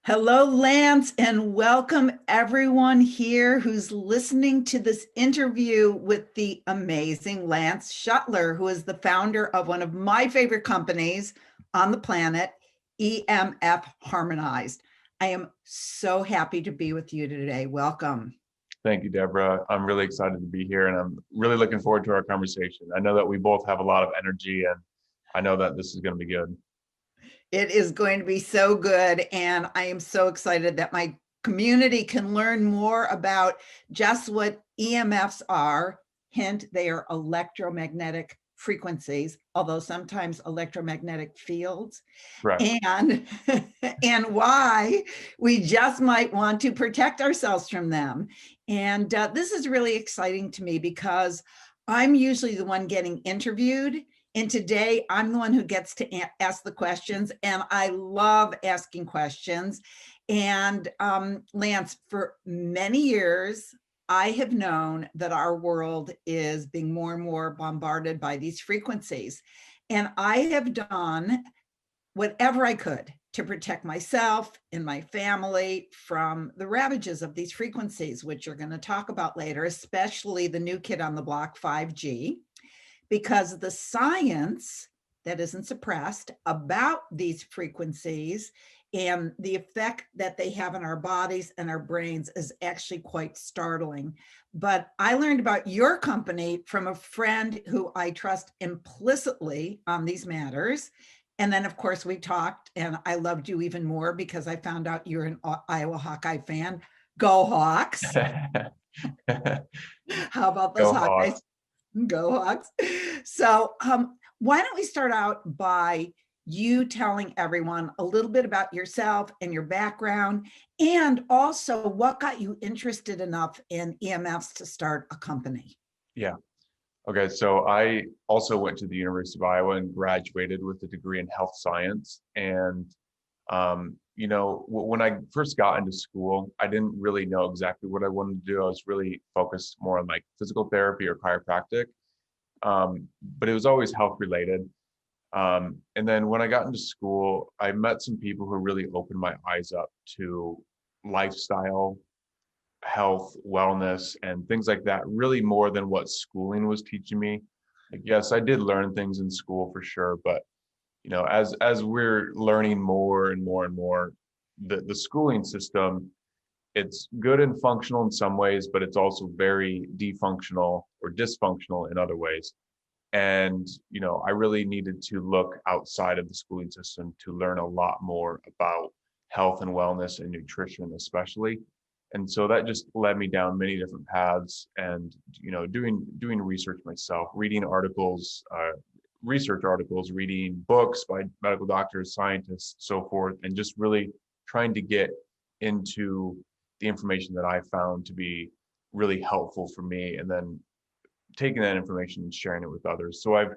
Hello, Lance, and welcome everyone here who's listening to this interview with the amazing Lance Shuttler, who is the founder of one of my favorite companies on the planet, EMF Harmonized. I am so happy to be with you today. Welcome. Thank you, Deborah. I'm really excited to be here and I'm really looking forward to our conversation. I know that we both have a lot of energy and I know that this is going to be good. It is going to be so good. And I am so excited that my community can learn more about just what EMFs are. Hint, they are electromagnetic frequencies, although sometimes electromagnetic fields, Right. and and why we just might want to protect ourselves from them. And this is really exciting to me because I'm usually the one getting interviewed. And today I'm the one who gets to ask the questions. And I love asking questions. And Lance, for many years, I have known that our world is being more and more bombarded by these frequencies. And I have done whatever I could to protect myself and my family from the ravages of these frequencies, which you're going to talk about later, especially the new kid on the block, 5G, because the science that isn't suppressed about these frequencies and the effect that they have on our bodies and our brains is actually quite startling. But I learned about your company from a friend who I trust implicitly on these matters. And then, of course, we talked, and I loved you even more because I found out you're an Iowa Hawkeye fan. Go Hawks. How about those Go Hawkeyes? Hawks. Go Hawks. So, why don't we start out by you telling everyone a little bit about yourself and your background, and also what got you interested enough in EMFs to start a company? Yeah. Okay. So I also went to the University of Iowa and graduated with a degree in health science. And, when I first got into school, I didn't really know exactly what I wanted to do. I was really focused more on like physical therapy or chiropractic. But it was always health related. And then when I got into school, I met some people who really opened my eyes up to lifestyle, health, wellness, and things like that, really more than what schooling was teaching me. Like, yes, I did learn things in school for sure, but as we're learning more and more and more, the schooling system, it's good and functional in some ways, but it's also very defunctional or dysfunctional in other ways. And, I really needed to look outside of the schooling system to learn a lot more about health and wellness and nutrition, especially. And so that just led me down many different paths and, doing research myself, reading articles, research articles, reading books by medical doctors, scientists, so forth, and just really trying to get into the information that I found to be really helpful for me. And then taking that information and sharing it with others. So I've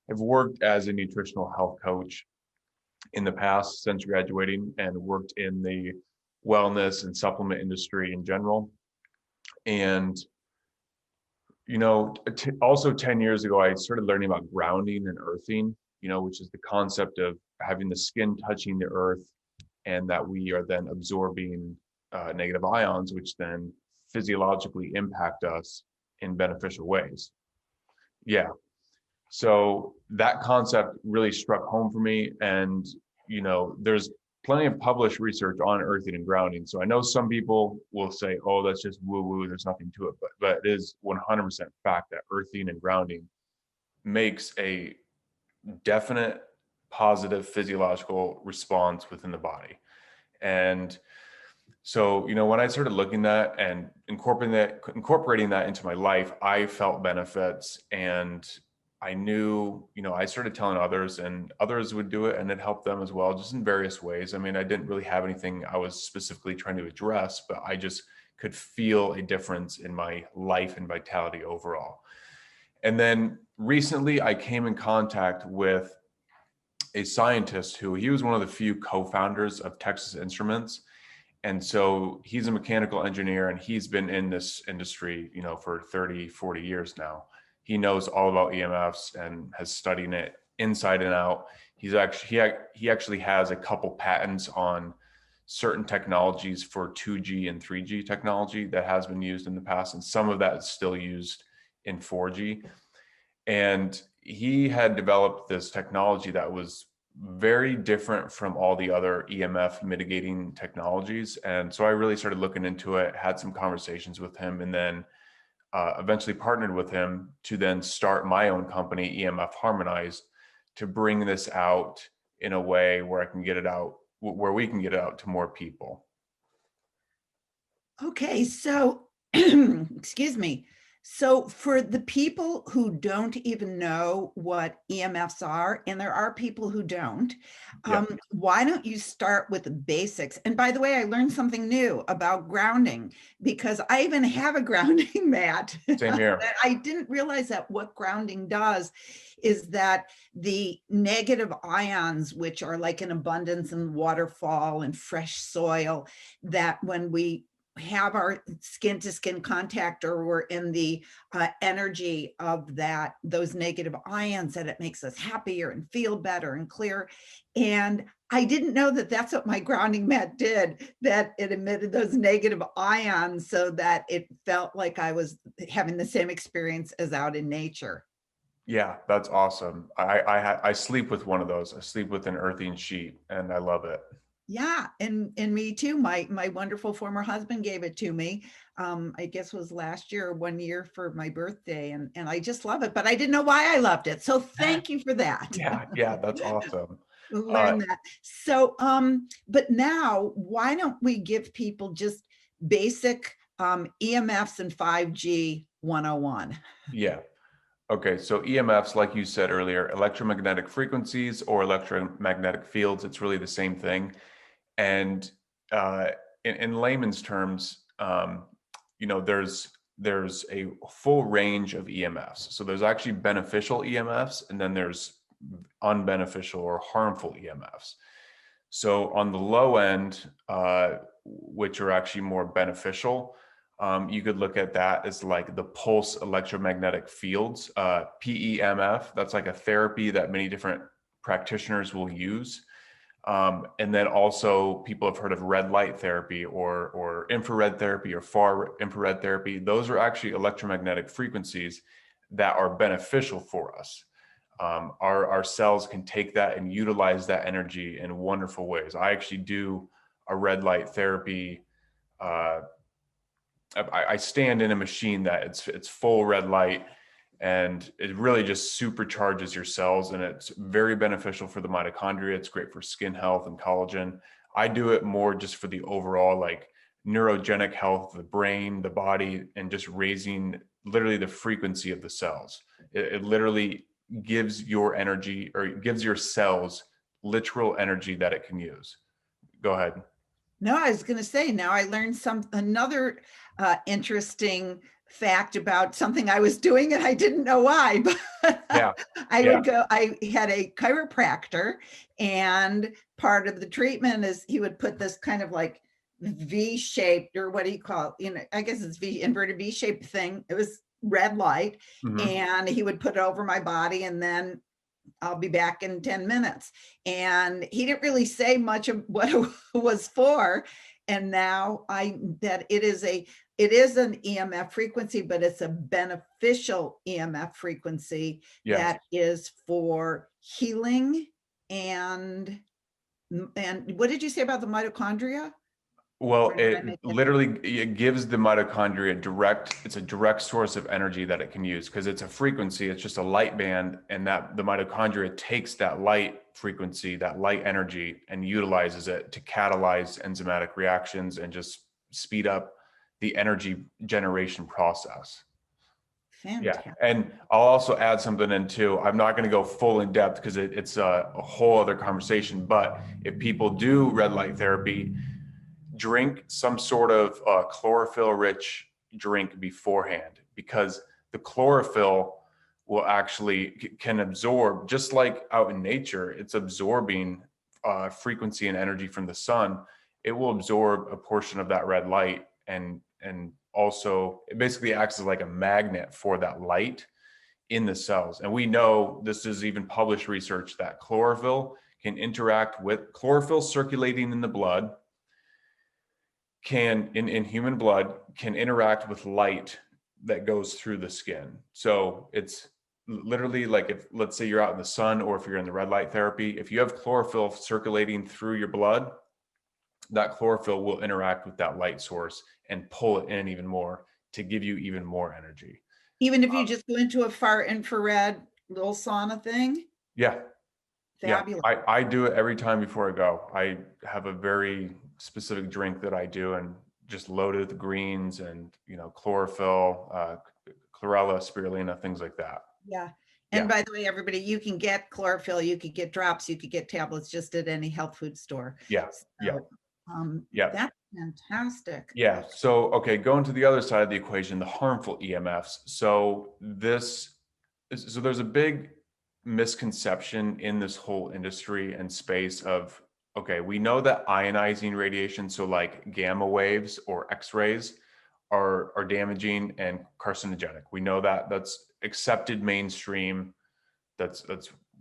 worked as a nutritional health coach in the past since graduating and worked in the wellness and supplement industry in general. And also 10 years ago, I started learning about grounding and earthing, which is the concept of having the skin touching the earth and that we are then absorbing negative ions, which then physiologically impact us in beneficial ways. Yeah. So that concept really struck home for me. And, there's plenty of published research on earthing and grounding. So I know some people will say, oh, that's just woo woo, there's nothing to it. But it is 100% fact that earthing and grounding makes a definite positive physiological response within the body. And so, when I started looking at that and incorporating that into my life, I felt benefits and I knew, I started telling others and others would do it and it helped them as well, just in various ways. I mean, I didn't really have anything I was specifically trying to address, but I just could feel a difference in my life and vitality overall. And then recently I came in contact with a scientist who he was one of the few co-founders of Texas Instruments. And so he's a mechanical engineer and he's been in this industry, for 30, 40 years now. He knows all about EMFs and has studied it inside and out. He actually has a couple patents on certain technologies for 2G and 3G technology that has been used in the past, and some of that is still used in 4G. And he had developed this technology that was very different from all the other EMF mitigating technologies. And so I really started looking into it, had some conversations with him, and then eventually partnered with him to then start my own company, EMF Harmonized, to bring this out in a way where I can get it out, where we can get it out to more people. Okay, so excuse me. So for the people who don't even know what EMFs are, and there are people who don't, Yeah, why don't you start with the basics? And by the way, I learned something new about grounding because I even have a grounding mat. same here. I didn't realize that what grounding does is that the negative ions, which are like an abundance in waterfall and fresh soil, that when we have our skin to skin contact or we're in the energy of that, those negative ions, that it makes us happier and feel better and clear. And I didn't know that that's what my grounding mat did, that it emitted those negative ions so that it felt like I was having the same experience as out in nature. Yeah, that's awesome. I sleep with one of those. I sleep with an earthing sheet, and I love it. Yeah, and me too. My wonderful former husband gave it to me. I guess it was last year, 1 year for my birthday, and I just love it. But I didn't know why I loved it. So thank you for that. Yeah, that's awesome. Uh, Learn that. So, but now why don't we give people just basic EMFs and 5G 101? yeah. Okay, so EMFs, like you said earlier, electromagnetic frequencies or electromagnetic fields, it's really the same thing. And in layman's terms, there's a full range of EMFs. So there's actually beneficial EMFs, and then there's unbeneficial or harmful EMFs. So on the low end, which are actually more beneficial, you could look at that as like the pulse electromagnetic fields, PEMF. That's like a therapy that many different practitioners will use. And then also people have heard of red light therapy or infrared therapy or far infrared therapy. Those are actually electromagnetic frequencies that are beneficial for us. Our cells can take that and utilize that energy in wonderful ways. I actually do a red light therapy. I stand in a machine that it's full red light, and it really just supercharges your cells, and it's very beneficial for the mitochondria. It's great for skin health and collagen. I do it more just for the overall like neurogenic health of the brain, the body, and just raising literally the frequency of the cells. It literally gives your energy, or it gives your cells literal energy that it can use. Go ahead. No, I was going to say, now I learned another interesting fact about something I was doing and I didn't know why, but Yeah. I had a chiropractor, and part of the treatment is he would put this kind of like V-shaped, or what do you call it? I guess it's inverted V-shaped thing. It was red light, Mhm. and he would put it over my body, and then I'll be back in 10 minutes. And he didn't really say much of what it was for. And now that it is an EMF frequency, but it's a beneficial EMF frequency Yes. that is for healing. And what did you say about the mitochondria? Well, Or did I it make it? literally it gives the mitochondria it's a direct source of energy that it can use, because it's a frequency, it's just a light band, and that the mitochondria takes that light frequency, that light energy, and utilizes it to catalyze enzymatic reactions and just speed up the energy generation process. Yeah. Fantastic. And I'll also add something in too. I'm not going to go full in depth because it's a whole other conversation, but if people do red light therapy, drink some sort of chlorophyll rich drink beforehand, because the chlorophyll will actually can absorb, just like out in nature, it's absorbing frequency and energy from the sun. It will absorb a portion of that red light, and also it basically acts as like a magnet for that light in the cells. And we know, this is even published research, that chlorophyll can interact with chlorophyll circulating in the blood can, in human blood, can interact with light that goes through the skin. So it's literally like, if let's say you're out in the sun, or if you're in the red light therapy, if you have chlorophyll circulating through your blood, that chlorophyll will interact with that light source and pull it in even more to give you even more energy. Even if you just go into a far infrared little sauna thing? Yeah. Yeah, Fabulous. I do it every time before I go. I have a very specific drink that I do, and just loaded with greens and, chlorophyll, chlorella, spirulina, things like that. Yeah. And Yeah, by the way, everybody, you can get chlorophyll, you could get drops, you could get tablets just at any health food store. yeah, yeah, So yeah, that's fantastic. yeah. So, okay, going to the other side of the equation, the harmful EMFs. So there's a big misconception in this whole industry and space of, okay, we know that ionizing radiation, so like gamma waves or X-rays, are damaging and carcinogenic. We know that. That's accepted mainstream. That's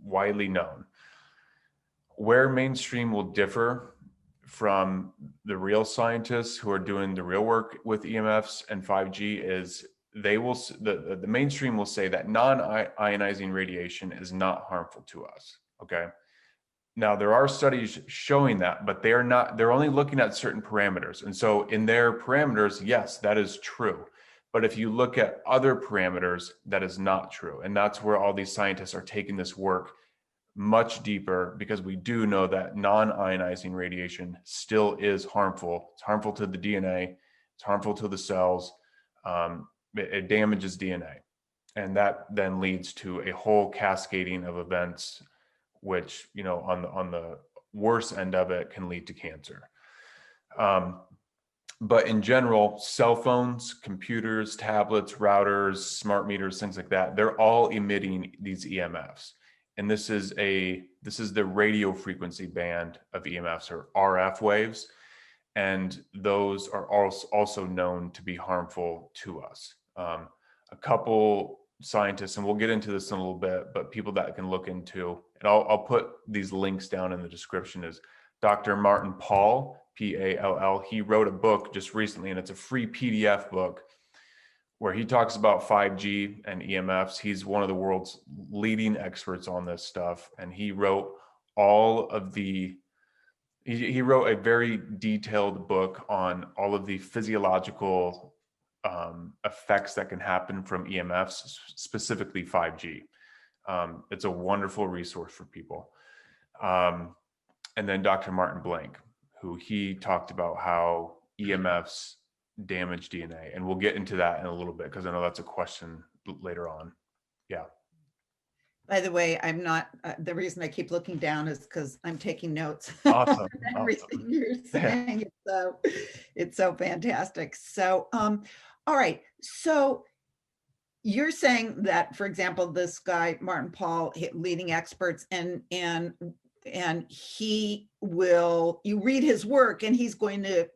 widely known. Where mainstream will differ from the real scientists who are doing the real work with EMFs and 5G is, the mainstream will say that non-ionizing radiation is not harmful to us. Okay. Now, there are studies showing that, but they're only looking at certain parameters. And so in their parameters, yes, that is true. But if you look at other parameters, that is not true. And that's where all these scientists are taking this work much deeper, because we do know that non-ionizing radiation still is harmful. It's harmful to the DNA. It's harmful to the cells. It damages DNA. And that then leads to a whole cascading of events, which, on the worst end of it, can lead to cancer. But in general, cell phones, computers, tablets, routers, smart meters, things like that, they're all emitting these EMFs. And this is the radio frequency band of EMFs, or RF waves. And those are also known to be harmful to us. A couple scientists, and we'll get into this in a little bit, but people that can look into, and I'll put these links down in the description, is Dr. Martin Pall, Pall. He wrote a book just recently, and it's a free PDF book where he talks about 5G and EMFs. He's one of the world's leading experts on this stuff. And he wrote he wrote a very detailed book on all of the physiological effects that can happen from EMFs, specifically 5G. It's a wonderful resource for people. And then Dr. Martin Blank, who he talked about how EMFs damage DNA. And we'll get into that in a little bit, because I know that's a question later on. Yeah. By the way, I'm not, the reason I keep looking down is because I'm taking notes. Awesome. Everything you're saying. It's so fantastic. So, all right. So you're saying that, for example, this guy, Martin Pall, leading experts, and he will, you read his work, and he's going to,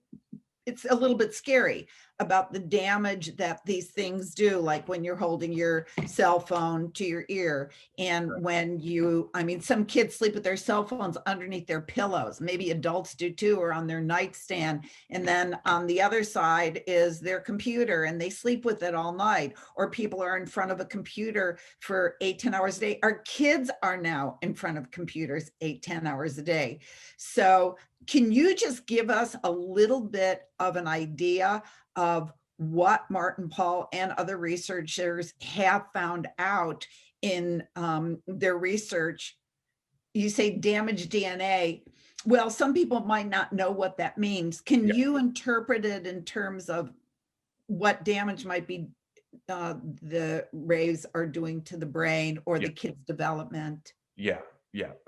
it's a little bit scary about the damage that these things do, like when you're holding your cell phone to your ear, and when some kids sleep with their cell phones underneath their pillows, maybe adults do too, or on their nightstand, and then on the other side is their computer, and they sleep with it all night, or people are in front of a computer for 8-10 hours a day. Our kids are now in front of computers 8-10 hours a day. So can you just give us a little bit of an idea of what Martin Pall and other researchers have found out in their research? You say damaged DNA. Well, some people might not know what that means. Can you interpret it in terms of what damage might be the rays are doing to the brain or the kid's development? Yeah.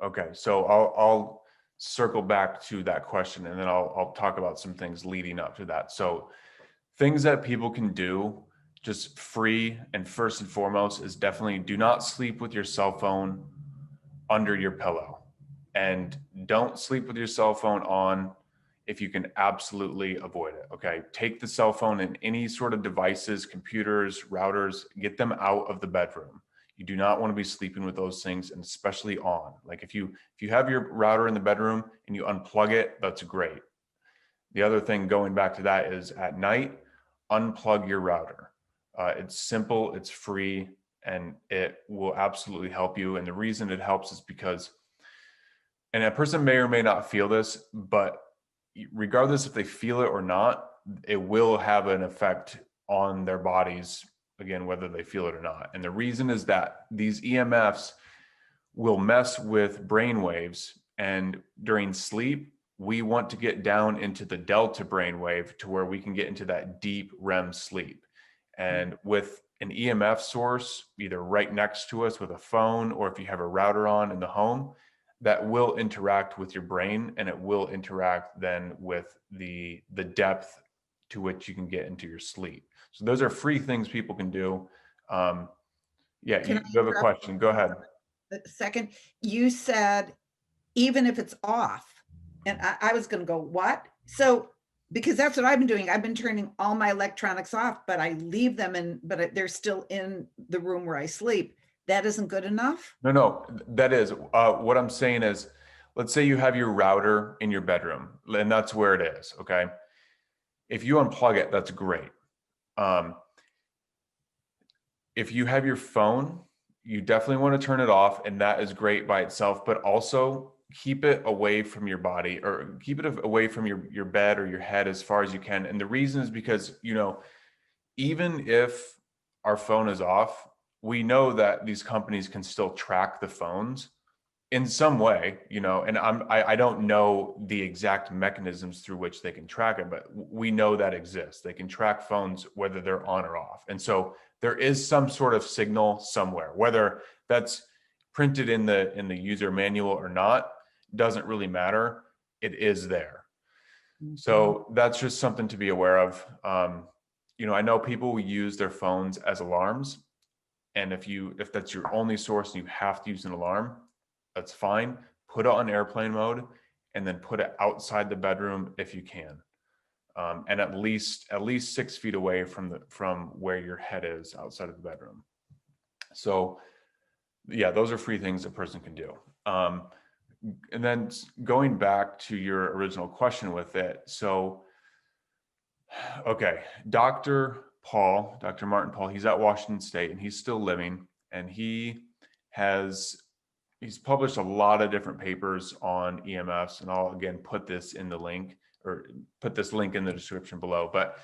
Okay. So I'll circle back to that question, and then I'll talk about some things leading up to that. So things that people can do just free, and first and foremost, is definitely do not sleep with your cell phone under your pillow, and don't sleep with your cell phone on if you can absolutely avoid it. Okay. Take the cell phone and any sort of devices, computers, routers, get them out of the bedroom. You do not want to be sleeping with those things, and especially on. Like if you have your router in the bedroom and you unplug it, that's great. The other thing going back to that is at night, unplug your router. It's simple, it's free, and it will absolutely help you. And the reason it helps is because, and a person may or may not feel this, but regardless if they feel it or not, it will have an effect on their bodies, again, whether they feel it or not. And the reason is that these EMFs will mess with brain waves, and during sleep, we want to get down into the delta brainwave to where we can get into that deep REM sleep. And with an EMF source, either right next to us with a phone, or if you have a router on in the home, that will interact with your brain, and it will interact then with the depth to which you can get into your sleep. So those are free things people can do. Yeah, Can I you have a interrupt question, go ahead. a second? You said, even if it's off, and I was going to go, what? So, because that's what I've been doing. I've been turning all my electronics off, but I leave them in, but they're still in the room where I sleep. That isn't good enough? No, that is, what I'm saying is, let's say you have your router in your bedroom, and that's where it is, okay? If you unplug it, that's great. If you have your phone, you definitely want to turn it off, and that is great by itself, but also keep it away from your body, or keep it away from your bed or your head as far as you can. And the reason is because, even if our phone is off, we know that these companies can still track the phones in some way, and I don't know the exact mechanisms through which they can track it, but we know that exists. They can track phones whether they're on or off. And so there is some sort of signal somewhere, whether that's printed in the user manual or not, doesn't really matter. It is there. So that's just something to be aware of. I know people use their phones as alarms. And if that's your only source and you have to use an alarm, that's fine. Put it on airplane mode, and then put it outside the bedroom if you can. And at least 6 feet away from where your head is outside of the bedroom. So yeah, those are free things a person can do. And then going back to your original question with it. So, okay, Dr. Martin Paul, he's at Washington State, and he's still living, and he's published a lot of different papers on EMFs, and I'll again put this in the link, or put this link in the description below. But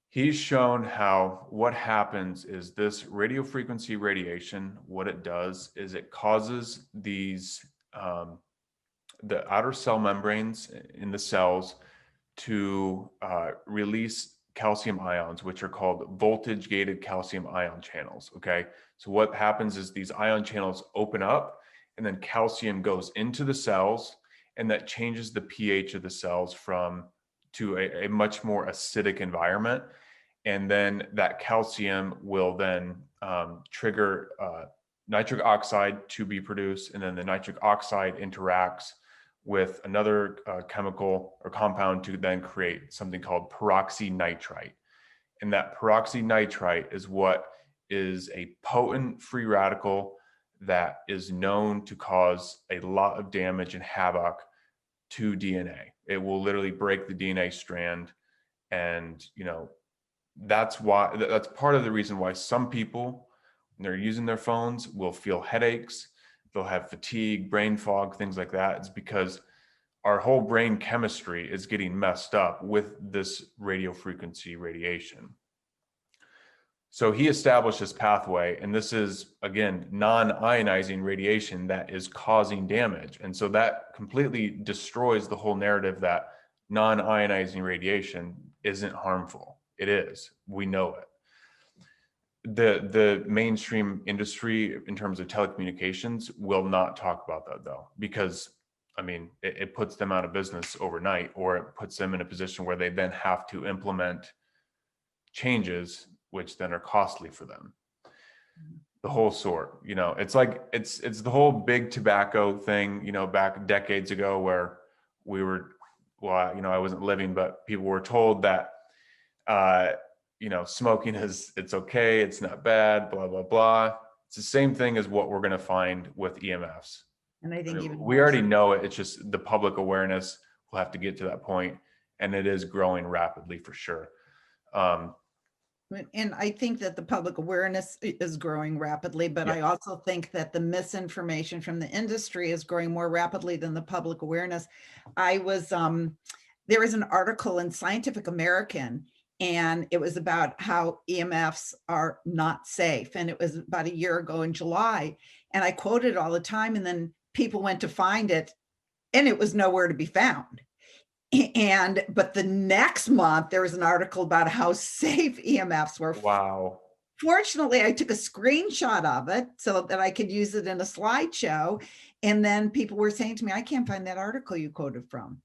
he's shown how what happens is this radio frequency radiation, what it does is it causes these, the outer cell membranes in the cells to release calcium ions, which are called voltage gated calcium ion channels. Okay. So what happens is these ion channels open up, and then calcium goes into the cells, and that changes the pH of the cells to a much more acidic environment. And then that calcium will then trigger nitric oxide to be produced. And then the nitric oxide interacts with another chemical or compound to then create something called peroxynitrite. And that peroxynitrite is what is a potent free radical that is known to cause a lot of damage and havoc to DNA. It will literally break the DNA strand. And, that's part of the reason why some people, when they're using their phones, will feel headaches, they'll have fatigue, brain fog, things like that. It's because our whole brain chemistry is getting messed up with this radio frequency radiation. So he established this pathway, and this is, again, non-ionizing radiation that is causing damage. And so that completely destroys the whole narrative that non-ionizing radiation isn't harmful. It is. We know it. The mainstream industry in terms of telecommunications will not talk about that, though, because it puts them out of business overnight, or it puts them in a position where they then have to implement changes which then are costly for them. The whole sort, it's like, it's the whole big tobacco thing, back decades ago, where we were, I wasn't living, but people were told that, smoking it's okay, it's not bad, blah, blah, blah. It's the same thing as what we're going to find with EMFs. And I think even we already know it. It's just the public awareness will have to get to that point. and it is growing rapidly for sure. And I think that the public awareness is growing rapidly, but Yeah. I also think that the misinformation from the industry is growing more rapidly than the public awareness. There was an article in Scientific American, and it was about how EMFs are not safe. And it was about a year ago in July. And I quoted all the time, and then people went to find it, and it was nowhere to be found. But the next month there was an article about how safe EMFs were. Wow. Fortunately, I took a screenshot of it so that I could use it in a slideshow. And then people were saying to me, I can't find that article you quoted from.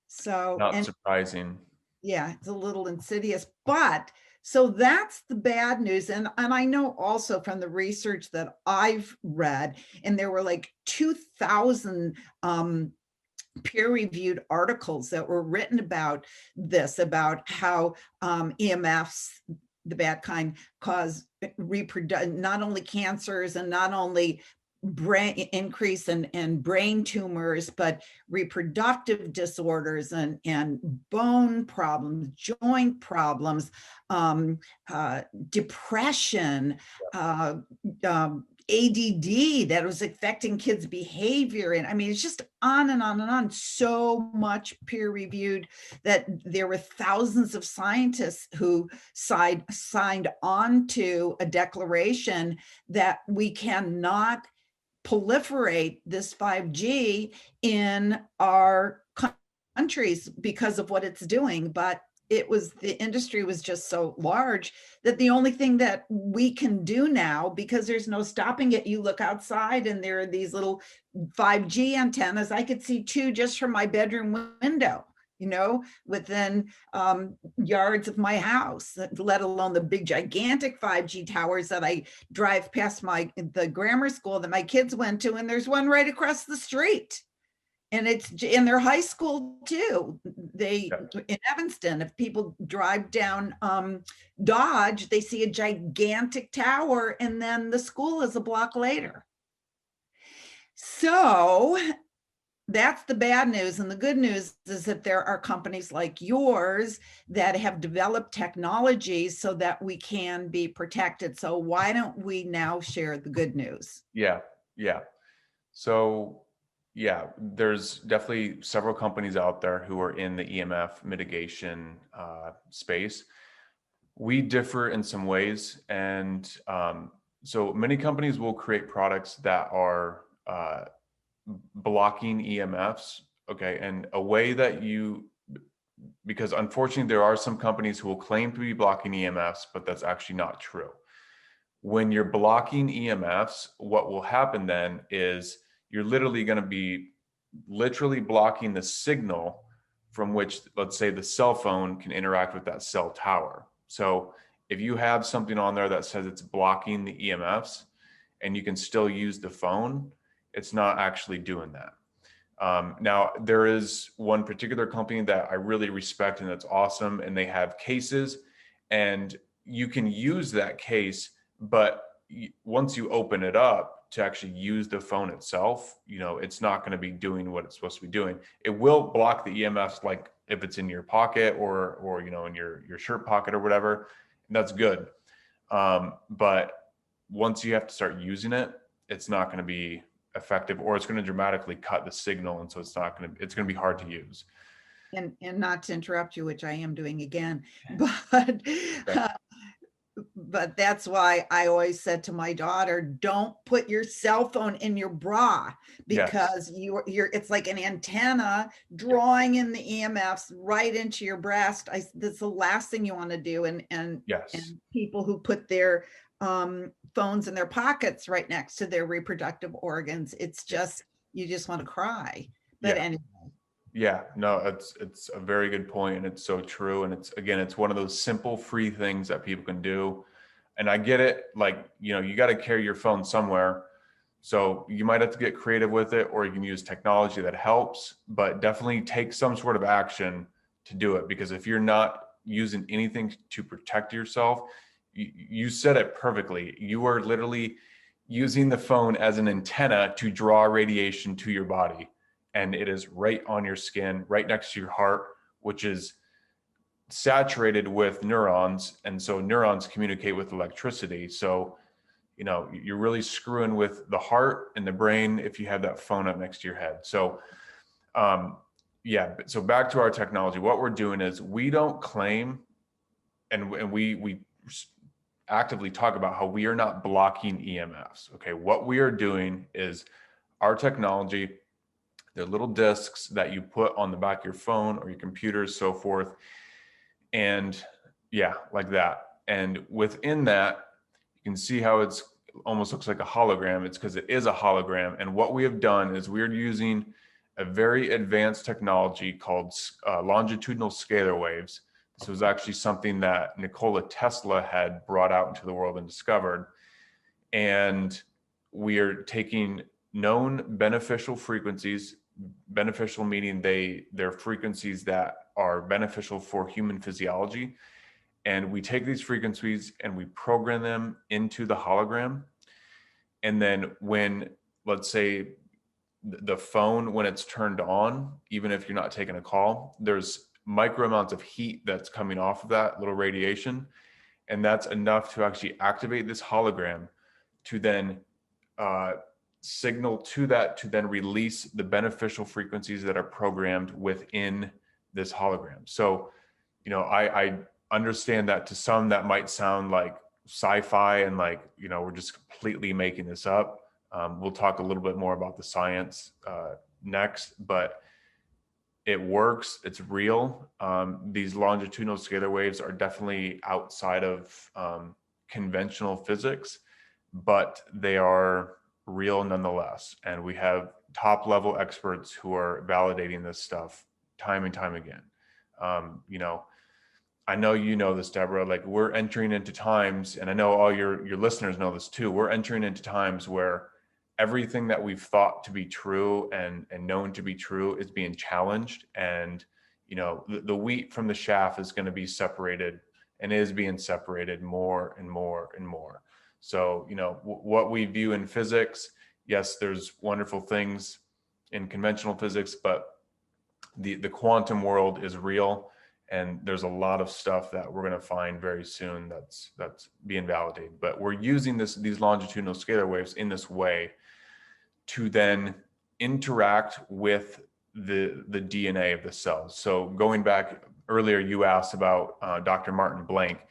So, Not surprising. yeah, it's a little insidious, but so that's the bad news. And I know also from the research that I've read, and there were like 2,000 peer-reviewed articles that were written about this, about how EMFs, the bad kind, cause not only cancers and not only brain increase in brain tumors, but reproductive disorders and bone problems, joint problems, depression, ADD that was affecting kids' behavior. And I mean, it's just on and on and on. So much peer reviewed that there were thousands of scientists who signed on to a declaration that we cannot proliferate this 5G in our countries because of what it's doing. But the industry was just so large that the only thing that we can do now, because there's no stopping it, you look outside and there are these little 5G antennas. I could see 2 just from my bedroom window, within yards of my house, let alone the big gigantic 5G towers that I drive past the grammar school that my kids went to, and there's one right across the street. And it's in their high school too. In Evanston, if people drive down Dodge, they see a gigantic tower, and then the school is a block later. So that's the bad news. And the good news is that there are companies like yours that have developed technologies so that we can be protected. So why don't we now share the good news? Yeah. So yeah, there's definitely several companies out there who are in the EMF mitigation space. We differ in some ways. And so many companies will create products that are blocking EMFs. Okay. And a way that because unfortunately there are some companies who will claim to be blocking EMFs, but that's actually not true. When you're blocking EMFs, what will happen then is you're literally going to be blocking the signal from which, let's say, the cell phone can interact with that cell tower. So if you have something on there that says it's blocking the EMFs and you can still use the phone, it's not actually doing that. Now, there is one particular company that I really respect and that's awesome, and they have cases, and you can use that case, but once you open it up to actually use the phone itself, it's not going to be doing what it's supposed to be doing. It will block the EMFs, like if it's in your pocket or in your shirt pocket or whatever, and that's good. But once you have to start using it, it's not going to be effective, or it's going to dramatically cut the signal, and so it's going to be hard to use. And not to interrupt you, which I am doing again, but but that's why I always said to my daughter, don't put your cell phone in your bra, because it's like an antenna drawing in the EMFs right into your breast. That's the last thing you want to do. And people who put their phones in their pockets right next to their reproductive organs, it's just, you just want to cry. But anyway. Yeah, no, it's a very good point, and it's so true. And it's one of those simple, free things that people can do. And I get it, like, you got to carry your phone somewhere. So you might have to get creative with it, or you can use technology that helps, but definitely take some sort of action to do it. Because if you're not using anything to protect yourself, you said it perfectly. You are literally using the phone as an antenna to draw radiation to your body. And it is right on your skin, right next to your heart, which is saturated with neurons. And so neurons communicate with electricity. So, you know, you're really screwing with the heart and the brain if you have that phone up next to your head. So, yeah, so back to our technology, what we're doing is we don't claim, and we actively talk about how we are not blocking EMFs. Okay, what we are doing is our technology, they're little discs that you put on the back of your phone or your computer, so forth. And yeah, like that. And within that, you can see how it's almost looks like a hologram. It's because it is a hologram. And what we have done is we're using a very advanced technology called longitudinal scalar waves. This was actually something that Nikola Tesla had brought out into the world and discovered. And we are taking known beneficial frequencies, beneficial meaning they're frequencies that are beneficial for human physiology. And we take these frequencies and we program them into the hologram. And then when, let's say, the phone, when it's turned on, even if you're not taking a call, there's micro amounts of heat that's coming off of that little radiation. And that's enough to actually activate this hologram to then signal to that to then release the beneficial frequencies that are programmed within this hologram. So, you know, I understand that to some that might sound like sci-fi and like, you know, we're just completely making this up. We'll talk a little bit more about the science next, but it works, it's real. These longitudinal scalar waves are definitely outside of conventional physics, but they are real nonetheless. And we have top level experts who are validating this stuff time and time again. You know, I know you know this, Deborah, like we're entering into times, and I know all your listeners know this too, we're entering into times where everything that we've thought to be true and known to be true is being challenged. And, you know, the wheat from the chaff is going to be separated and is being separated more and more and more. So, you know, what we view in physics, yes, there's wonderful things in conventional physics, but the quantum world is real. And there's a lot of stuff that we're going to find very soon that's being validated. But we're using these longitudinal scalar waves in this way to then interact with the DNA of the cells. So going back earlier, you asked about Dr. Martin Blank.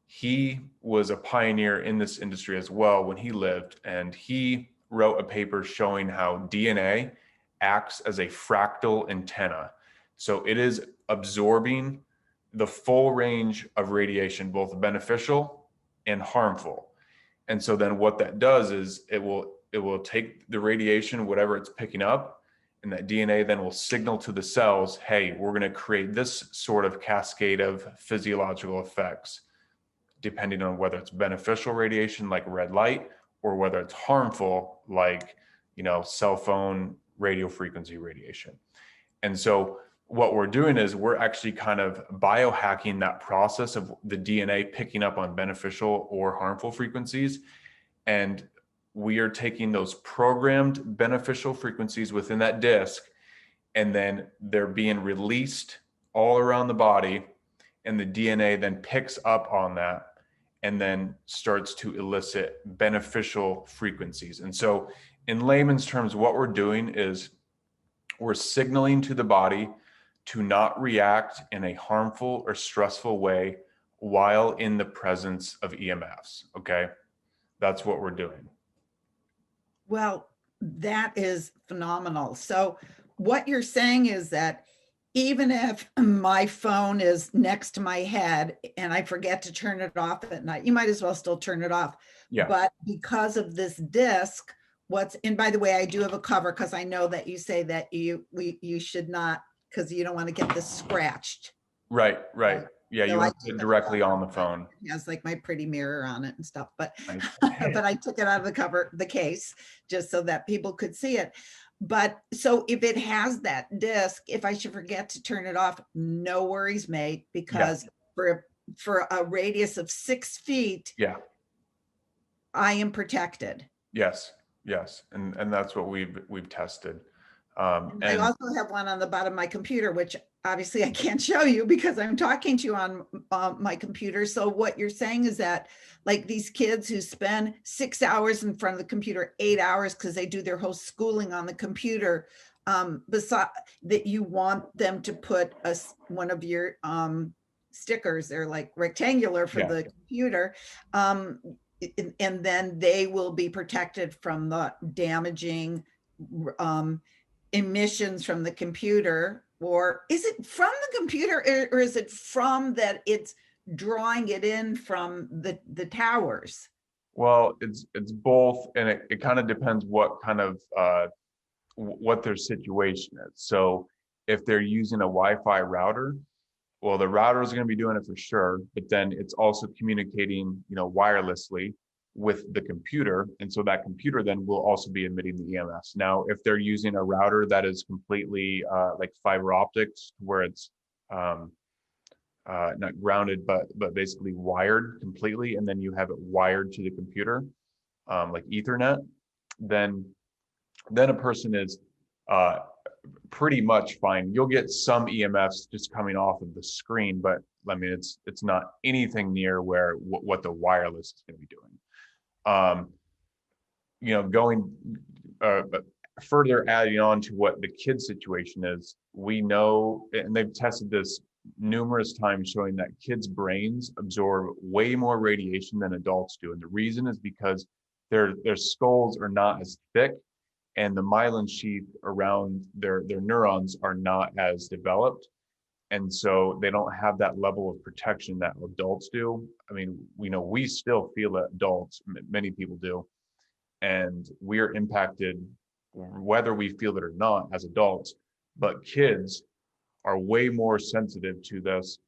He was a pioneer in this industry as well when he lived, and he wrote a paper showing how DNA acts as a fractal antenna. So it is absorbing the full range of radiation, both beneficial and harmful. And so then what that does is it will take the radiation, whatever it's picking up, and that DNA then will signal to the cells, hey, we're going to create this sort of cascade of physiological effects, depending on whether it's beneficial radiation like red light or whether it's harmful like, you know, cell phone radio frequency radiation. And so what we're doing is we're actually kind of biohacking that process of the DNA picking up on beneficial or harmful frequencies. And we are taking those programmed beneficial frequencies within that disc, and then they're being released all around the body, and the DNA then picks up on that and then starts to elicit beneficial frequencies. And so in layman's terms, what we're doing is we're signaling to the body to not react in a harmful or stressful way while in the presence of EMFs. Okay. That's what we're doing. Well, that is phenomenal. So what you're saying is that even if my phone is next to my head and I forget to turn it off at night, you might as well still turn it off. Yeah. But because of this disc, and by the way, I do have a cover because I know that you say that you should not, because you don't want to get this scratched. Right. Yeah, So you want it directly on the phone. It has like my pretty mirror on it and stuff, but Nice. but I took it out of the case, just so that people could see it. But so if it has that disc, if I should forget to turn it off, no worries, mate, because for a radius of 6 feet, Yeah. I am protected. Yes. And that's what we've tested. And I also have one on the bottom of my computer, which obviously I can't show you because I'm talking to you on my computer. So what you're saying is that like these kids who spend 6 hours in front of the computer, 8 hours, because they do their whole schooling on the computer, beside that you want them to put one of your stickers, they're like rectangular for Yeah. the computer, and then they will be protected from the damaging emissions from the computer. Or is it from the computer, or is it from that it's drawing it in from the towers? Well, it's both, and it kind of depends what kind of what their situation is. So if they're using a Wi-Fi router, well, the router is going to be doing it for sure, but then it's also communicating, wirelessly with the computer, and so that computer then will also be emitting the EMFs. Now, if they're using a router that is completely like fiber optics, where it's not grounded, but basically wired completely, and then you have it wired to the computer, like Ethernet, then a person is uh, pretty much fine. You'll get some EMFs just coming off of the screen, but I mean, it's not anything near where what the wireless is going to be doing. Going but further adding on to what the kid situation is, we know, and they've tested this numerous times, showing that kids' brains absorb way more radiation than adults do. And the reason is because their skulls are not as thick, and the myelin sheath around their neurons are not as developed. And so they don't have that level of protection that adults do. I mean, we still feel it, adults, many people do. And we're impacted whether we feel it or not as adults, but kids are way more sensitive to this.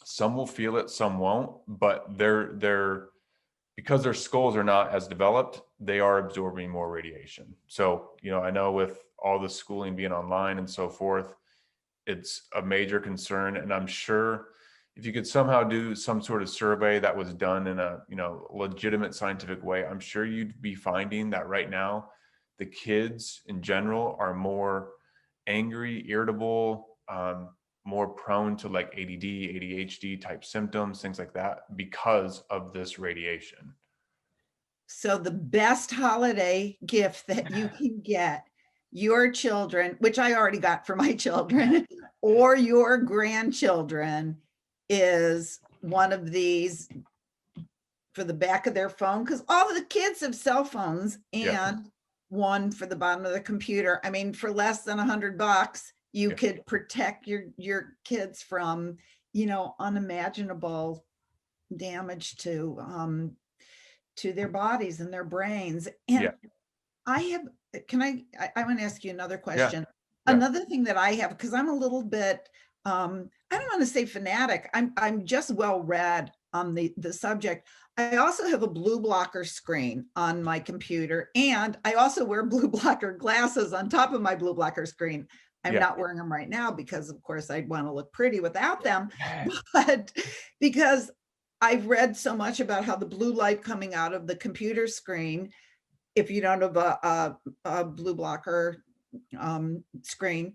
Some will feel it, some won't, but they're because their skulls are not as developed, they are absorbing more radiation. So, I know with all the schooling being online and so forth, it's a major concern. And I'm sure if you could somehow do some sort of survey that was done in a, legitimate scientific way, I'm sure you'd be finding that right now, the kids in general are more angry, irritable, more prone to like ADD, ADHD type symptoms, things like that, because of this radiation. So the best holiday gift that you can get your children, which I already got for my children, or your grandchildren, is one of these for the back of their phone, because all of the kids have cell phones, and Yeah. one for the bottom of the computer. I mean, for less than $100, you Yeah. could protect your kids from, unimaginable damage to their bodies and their brains. And Yeah. I want to ask you another Yeah. question. Yeah. Another thing that I have, because I'm a little bit, I don't want to say fanatic. I'm just well read on the subject. I also have a blue blocker screen on my computer, and I also wear blue blocker glasses on top of my blue blocker screen. I'm Yeah. not wearing them right now because, of course, I'd want to look pretty without them, but because I've read so much about how the blue light coming out of the computer screen, if you don't have a blue blocker screen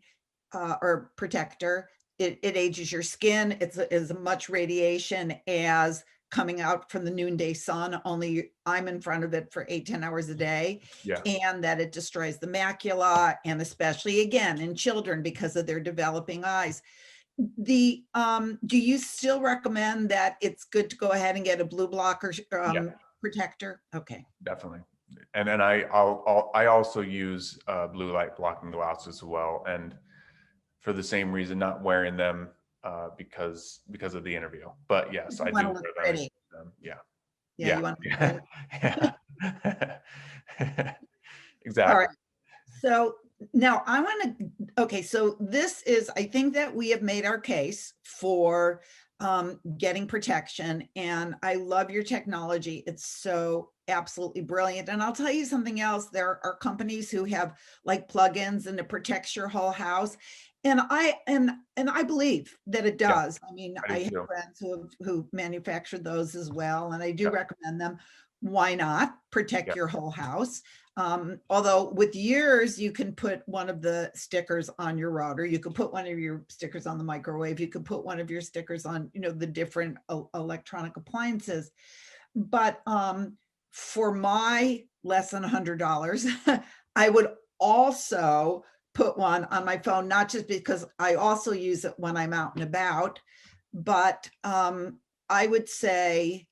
or protector, it ages your skin. It's as much radiation as coming out from the noonday sun, only I'm in front of it for 8-10 hours a day. Yeah. And that it destroys the macula, and especially again in children because of their developing eyes. Do you still recommend that it's good to go ahead and get a blue blocker Yeah. protector? Okay. Definitely. And then I also use blue light blocking glasses as well, and for the same reason, not wearing them because of the interview. But yes, I do wear them. Yeah. Yeah, you want to look Yeah. pretty. Yeah. All Exactly. right. So now I want to, okay, so this is, I think that we have made our case for getting protection, and I love your technology. It's so absolutely brilliant. And I'll tell you something else. There are companies who have like plugins and it protects your whole house. And I believe that it does. I mean, I have friends who manufacture those as well, and I do recommend them. why not protect Yeah. your whole house? Although with yours, you can put one of the stickers on your router. You could put one of your stickers on the microwave. You could put one of your stickers on, the different electronic appliances. But for my less than $100, I would also put one on my phone, not just because I also use it when I'm out and about, but I would say,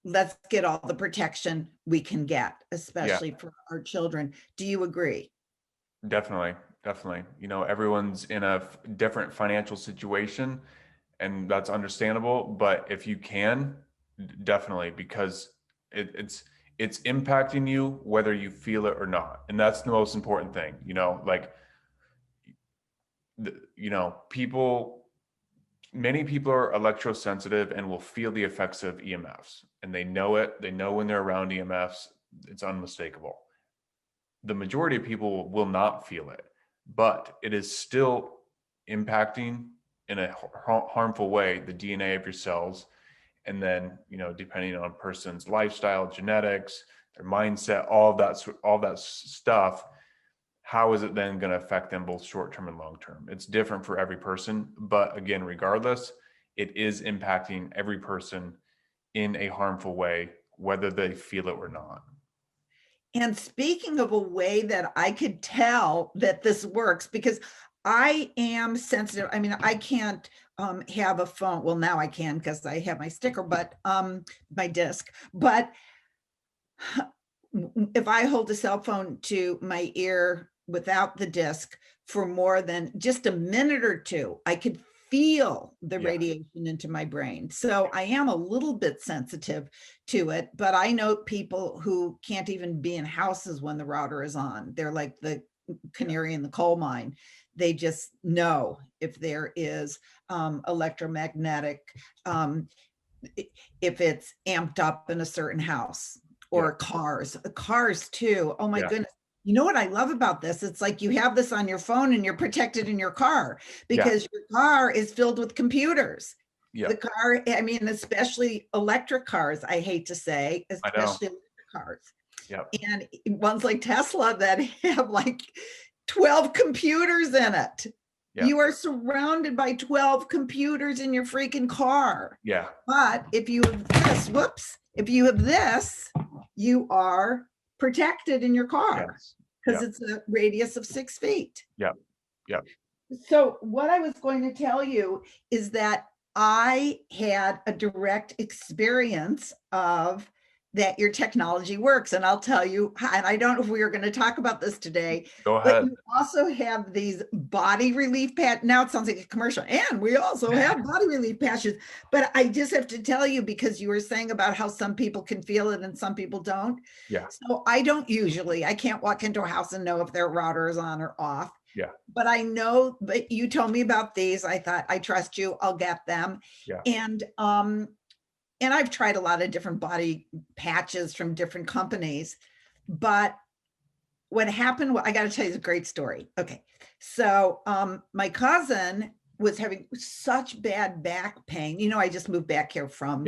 let's get all the protection we can get, Yeah, especially for our children. Do you agree? definitely. Definitely. Everyone's in a different financial situation, and that's understandable. But if you can, definitely, because it's impacting you whether you feel it or not. And that's the most important thing, like, people, many people are electrosensitive and will feel the effects of EMFs, and they know it. They know when they're around EMFs, it's unmistakable. The majority of people will not feel it, but it is still impacting in a harmful way the DNA of your cells. And then, depending on a person's lifestyle, genetics, their mindset, all that stuff, how is it then going to affect them both short term and long term? It's different for every person, but again, regardless, it is impacting every person in a harmful way, whether they feel it or not. And speaking of a way that I could tell that this works, because I am sensitive. I mean, I can't have a phone. Well, now I can because I have my sticker, but my disc. But if I hold a cell phone to my ear without the disc for more than just a minute or two, I could feel the radiation into my brain. So I am a little bit sensitive to it, but I know people who can't even be in houses when the router is on. They're like the canary in the coal mine. They just know if there is electromagnetic, if it's amped up in a certain house, or cars too. Oh my goodness. You know what I love about this? It's like you have this on your phone and you're protected in your car because your car is filled with computers. The car, I mean, especially electric cars, I hate to say, especially electric cars. And ones like Tesla that have like 12 computers in it. You are surrounded by 12 computers in your freaking car. But if you have this, if you have this, you are protected in your car because it's a radius of 6 feet. So what I was going to tell you is that I had a direct experience of that your technology works. And I'll tell you, and I don't know if we are going to talk about this today, but you also have these body relief patches. Now it sounds like a commercial, and we also have body relief patches. But I just have to tell you, because you were saying about how some people can feel it and some people don't. So I don't usually, I can't walk into a house and know if their router is on or off. But I know, but you told me about these. I thought, I trust you, I'll get them. And I've tried a lot of different body patches from different companies, but what happened, I got to tell you a great story. Okay. So my cousin was having such bad back pain. I just moved back here from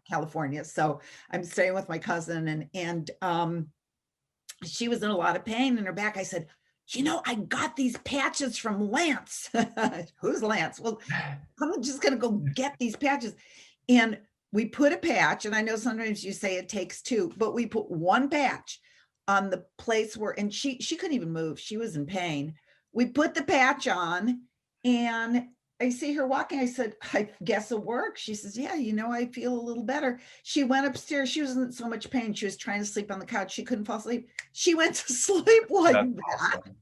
California. So I'm staying with my cousin, and she was in a lot of pain in her back. I said, I got these patches from Lance. Who's Lance? Well, I'm just going to go get these patches. And we put a patch, and I know sometimes you say it takes two, but we put one patch on the place where, and she couldn't even move. She was in pain. We put the patch on, and I see her walking. I said, I guess it worked. She says, yeah, I feel a little better. She went upstairs. She was in so much pain. She was trying to sleep on the couch. She couldn't fall asleep. She went to sleep like that. Awesome.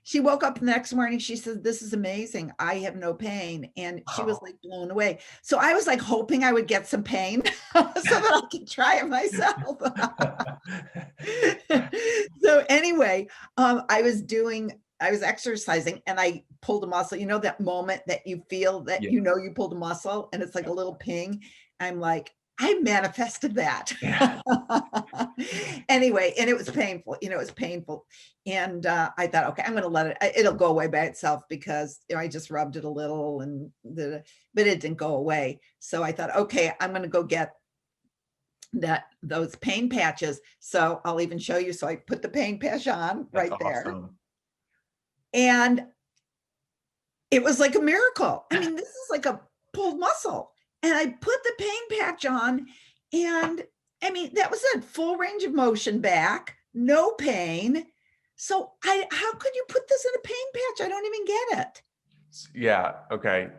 She woke up the next morning. She said, this is amazing. I have no pain. And she was like blown away. So I was like hoping I would get some pain so that I could try it myself. So anyway, I was exercising, and I pulled a muscle. That moment that you feel that, you pulled a muscle, and it's like a little ping. I'm like, I manifested that. Anyway, and it was painful. It was painful. And I thought, okay, I'm going to let it'll go away by itself, because I just rubbed it a little, but it didn't go away. So I thought, okay, I'm going to go get those pain patches. So I'll even show you. So I put the pain patch on That's right there. awesome. And it was like a miracle. I mean, this is like a pulled muscle. And I put the pain patch on, and I mean, that was it, full range of motion back, no pain. So how could you put this in a pain patch? I don't even get it. Yeah. Okay.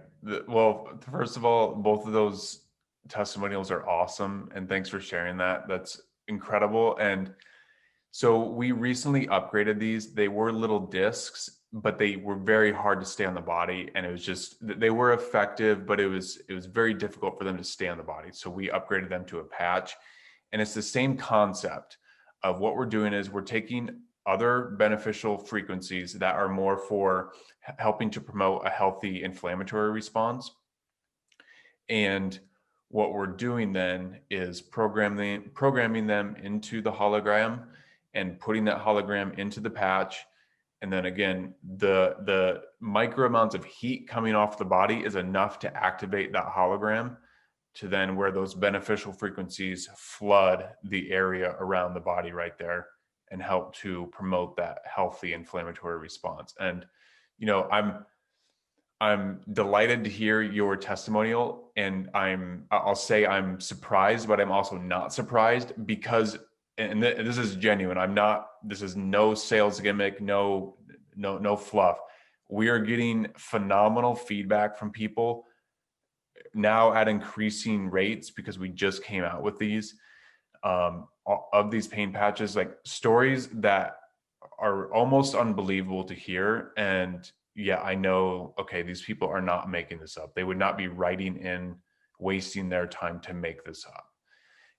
Well, first of all, both of those testimonials are awesome. And thanks for sharing that. That's incredible. And so we recently upgraded these. They were little discs, but they were very hard to stay on the body. And it was just, they were effective, but it was very difficult for them to stay on the body. So we upgraded them to a patch. And it's the same concept of what we're doing is we're taking other beneficial frequencies that are more for helping to promote a healthy inflammatory response. And what we're doing then is programming them into the hologram and putting that hologram into the patch. And then again, the micro amounts of heat coming off the body is enough to activate that hologram to then where those beneficial frequencies flood the area around the body right there and help to promote that healthy inflammatory response. And, you know, I'm delighted to hear your testimonial, and I'll say I'm surprised, but I'm also not surprised because, and this is genuine. This is no sales gimmick, no fluff. We are getting phenomenal feedback from people now at increasing rates because we just came out with these, of these pain patches, like stories that are almost unbelievable to hear. And yeah, I know, okay, these people are not making this up. They would not be writing in, wasting their time to make this up.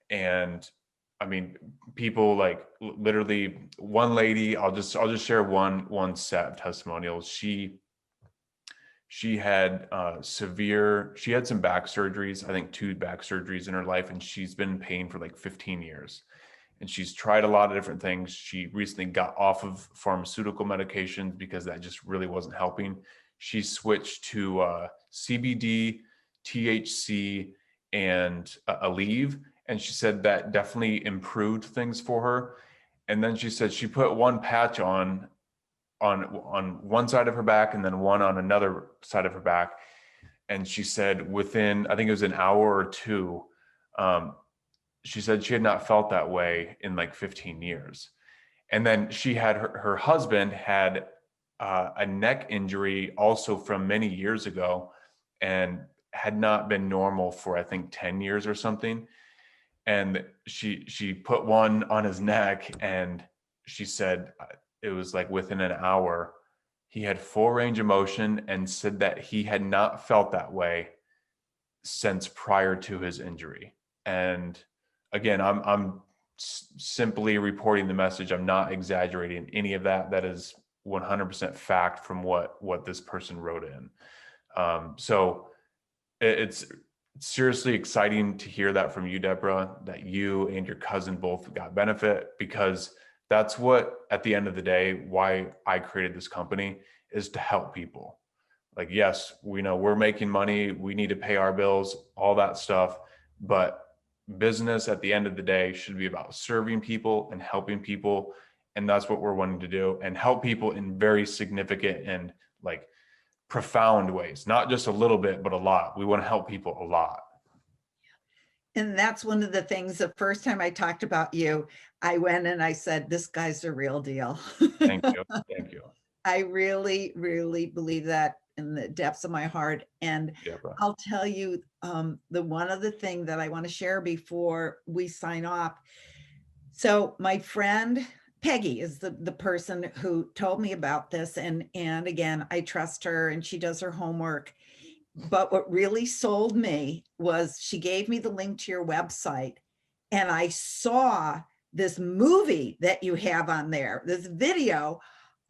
And I mean, people like literally one lady, I'll just share one set of testimonials. She had she had some back surgeries, I think 2 back surgeries in her life, and she's been in pain for like 15 years. And she's tried a lot of different things. She recently got off of pharmaceutical medications because that just really wasn't helping. She switched to CBD, THC, and Aleve. And she said that definitely improved things for her. And then she said she put one patch on one side of her back and then one on another side of her back. And she said within, I think it was an hour or two, she said she had not felt that way in like 15 years. And then she had her husband had a neck injury also from many years ago and had not been normal for, I think, 10 years or something. And she put one on his neck, and she said it was like within an hour, he had full range of motion and said that he had not felt that way since prior to his injury. And again, I'm simply reporting the message. I'm not exaggerating any of that. That is 100% fact from what this person wrote in. So it's seriously exciting to hear that from you, Deborah, that you and your cousin both got benefit, because that's what, at the end of the day, why I created this company is to help people. Like, yes, we know we're making money, we need to pay our bills, all that stuff, but business at the end of the day should be about serving people and helping people. And that's what we're wanting to do, and help people in very significant and like profound ways, not just a little bit, but a lot. We want to help people a lot. And that's one of the things, the first time I talked about you, I went and I said, this guy's the real deal. Thank you. Thank you. I really, really believe that in the depths of my heart. And Deborah. I'll tell you, the one other thing that I want to share before we sign off. So my friend Peggy is the person who told me about this. And again, I trust her and she does her homework. But what really sold me was she gave me the link to your website, and I saw this movie that you have on there, this video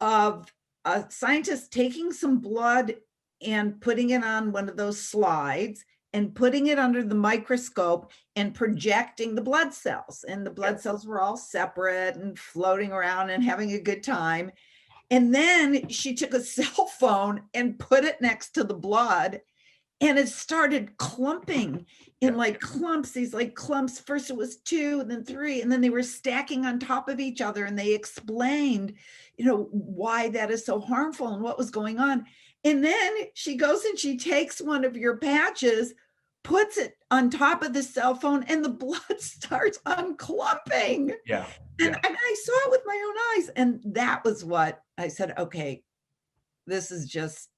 of a scientist taking some blood and putting it on one of those slides and putting it under the microscope and projecting the blood cells. And the blood cells were all separate and floating around and having a good time. And then she took a cell phone and put it next to the blood. and it started clumping in Yeah. like clumps, these like clumps. First it was 2, and then 3, and then they were stacking on top of each other, and they explained, why that is so harmful and what was going on. And then she goes and she takes one of your patches, puts it on top of the cell phone, and the blood starts unclumping. Yeah. And Yeah. I saw it with my own eyes. And that was what I said, okay, this is just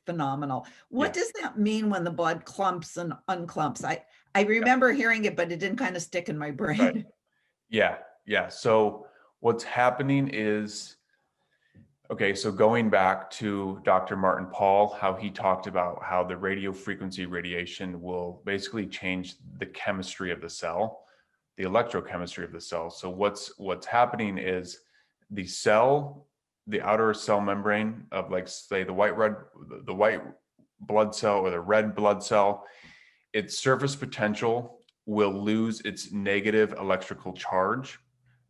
phenomenal. What Yeah. does that mean when the blood clumps and unclumps? I remember hearing it, but it didn't kind of stick in my Right. brain. Yeah. Yeah. So what's happening is, okay, so going back to Dr. Martin Pall, how he talked about how the radio frequency radiation will basically change the chemistry of the cell, the electrochemistry of the cell. So what's happening is the cell, the outer cell membrane of, like, say, the white blood cell or the red blood cell, its surface potential will lose its negative electrical charge.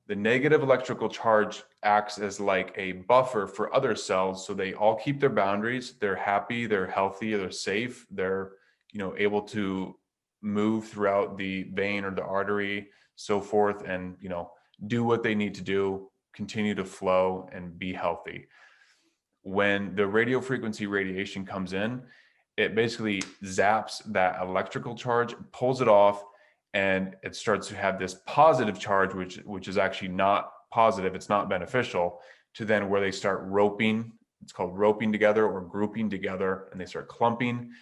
The negative electrical charge acts as like a buffer for other cells, so they all keep their boundaries. They're happy, they're healthy, they're safe, they're able to move throughout the vein or the artery, so forth, and do what they need to do, continue to flow and be healthy. When the radio frequency radiation comes in, it basically zaps that electrical charge, pulls it off, and it starts to have this positive charge, which is actually not positive. It's not beneficial, to then where they start roping. It's called roping together or grouping together, and they start clumping.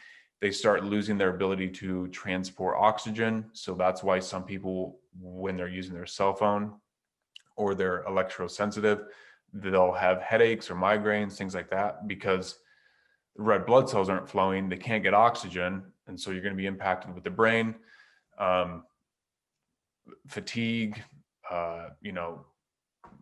They start losing their ability to transport oxygen. So that's why some people, when they're using their cell phone or they're electrosensitive, they'll have headaches or migraines, things like that, because the red blood cells aren't flowing. They can't get oxygen. And so you're going to be impacted with the brain, fatigue,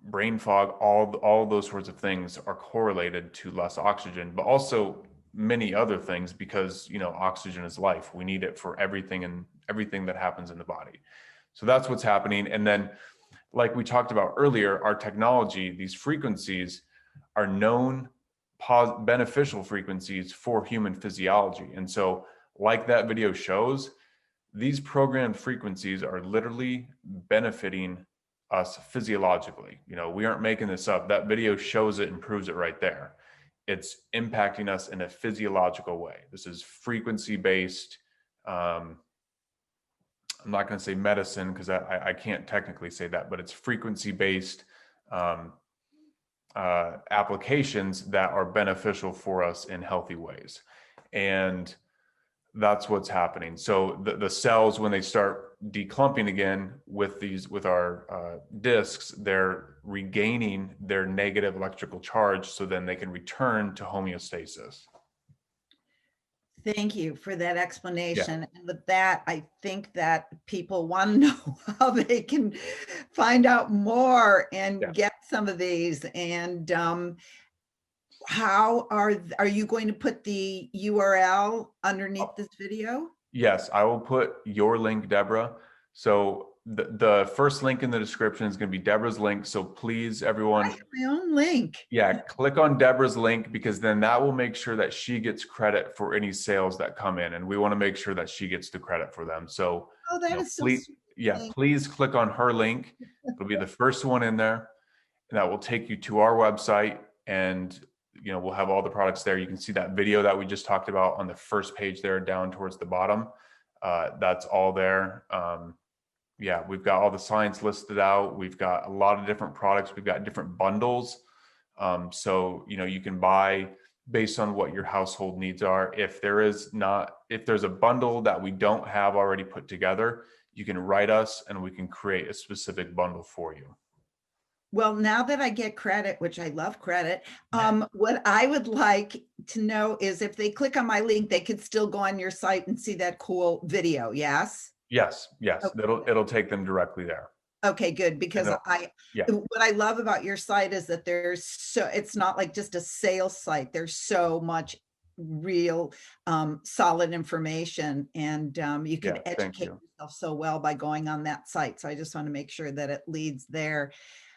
brain fog, all those sorts of things are correlated to less oxygen, but also many other things, because oxygen is life. We need it for everything and everything that happens in the body. So that's what's happening. And then, like we talked about earlier, our technology, these frequencies are known beneficial frequencies for human physiology. And so, like that video shows, these programmed frequencies are literally benefiting us physiologically. We aren't making this up. That video shows it and proves it right there. It's impacting us in a physiological way. This is frequency based. I'm not going to say medicine, because I can't technically say that, but it's frequency based applications that are beneficial for us in healthy ways. And that's what's happening. So the cells, when they start declumping again with our discs, they're regaining their negative electrical charge, so then they can return to homeostasis. Thank you for that Yeah. explanation. And with that, I think that people want to know how they can find out more and Yeah. get some of these. And how are you going to put the URL underneath this video? Yes, I will put your link, Deborah. So the first link in the description is going to be Deborah's link. So please, I everyone, have my own link. yeah, click on Deborah's link, because then that will make sure that she gets credit for any sales that come in, and we want to make sure that she gets the credit for them. So, Oh, that is so please, sweet. yeah, Thank please click on her link. It'll be the first one in there, and that will take you to our website, and we'll have all the products there. You can see that video that we just talked about on the first page there, down towards the bottom. That's all there. Yeah, we've got all the science listed out. We've got a lot of different products. We've got different bundles. So, you can buy based on what your household needs are. If there's a bundle that we don't have already put together, you can write us and we can create a specific bundle for you. Well, now that I get credit, which I love credit, what I would like to know is if they click on my link, they could still go on your site and see that cool video. Yes? Yes. Okay. It'll take them directly there. Okay, good. Because Yeah. what I love about your site is that it's not like just a sales site. There's so much real solid information, and you can Yeah, thank educate you. yourself so well by going on that site. So I just want to make sure that it leads there.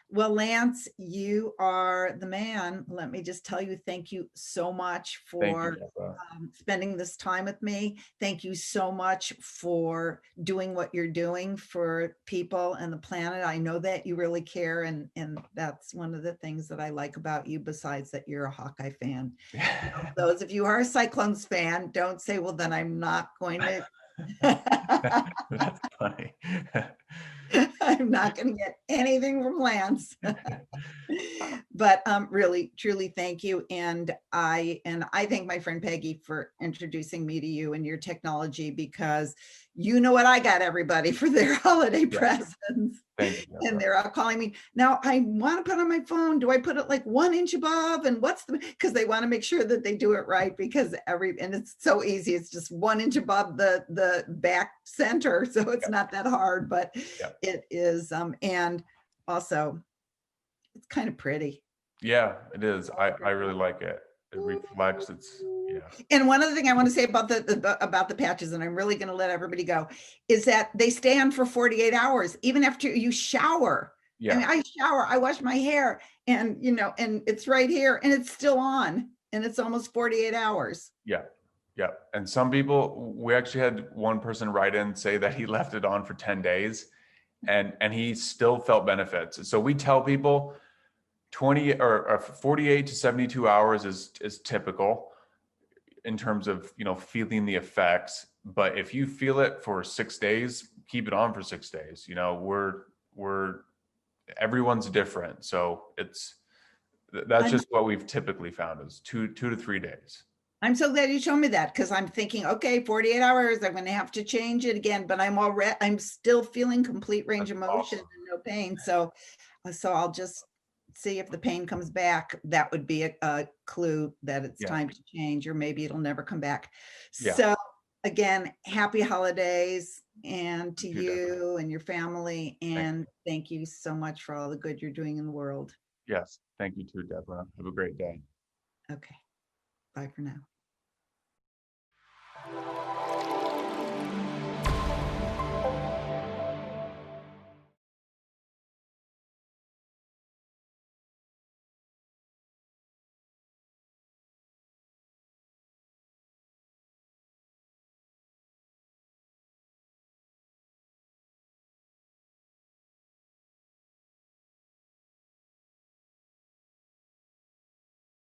Well, Lance, you are the man. Let me just tell you, thank you so much Thank you, for Deborah. spending this time with me. Thank you so much for doing what you're doing for people and the planet. I know that you really care, and that's one of the things that I like about you, besides that you're a Hawkeye fan. Those of you who are a Cyclones fan, don't say, well, then I'm not going to. That's funny. I'm not going to get anything from Lance. But really, truly thank you. And I thank my friend Peggy for introducing me to you and your technology, because you know what I got everybody for their holiday presents. Thank you, And Deborah. they're all calling me now. I want to put on my phone. Do I put it like 1 inch above? And what's the, because they want to make sure that they do it right, because and it's so easy. It's just 1 inch above the back center. So it's not that hard, but it is. And also it's kind of pretty. Yeah, it is. I really like it. It reflects. It's And one other thing I want to say about the patches, and I'm really going to let everybody go, is that they stay on for 48 hours, even after you shower. I mean, I shower, I wash my hair, and and it's right here, and it's still on, and it's almost 48 hours. Yeah. And some people, we actually had one person write in say that he left it on for 10 days and he still felt benefits. So we tell people 20 or 48 to 72 hours is typical in terms of, feeling the effects. But if you feel it for 6 days, keep it on for 6 days. We're everyone's different. So that's just what we've typically found is 2 to 3 days. I'm so glad you showed me that, because I'm thinking, okay, 48 hours, I'm going to have to change it again, but I'm still feeling complete range of motion and no pain. So I'll just see if the pain comes back. That would be a clue that it's time to change, or maybe it'll never come back. So again, happy holidays, and to you and your family. And thank you so much for all the good you're doing in the world. Yes. Thank you too, Deborah. Have a great day. Okay. Bye for now.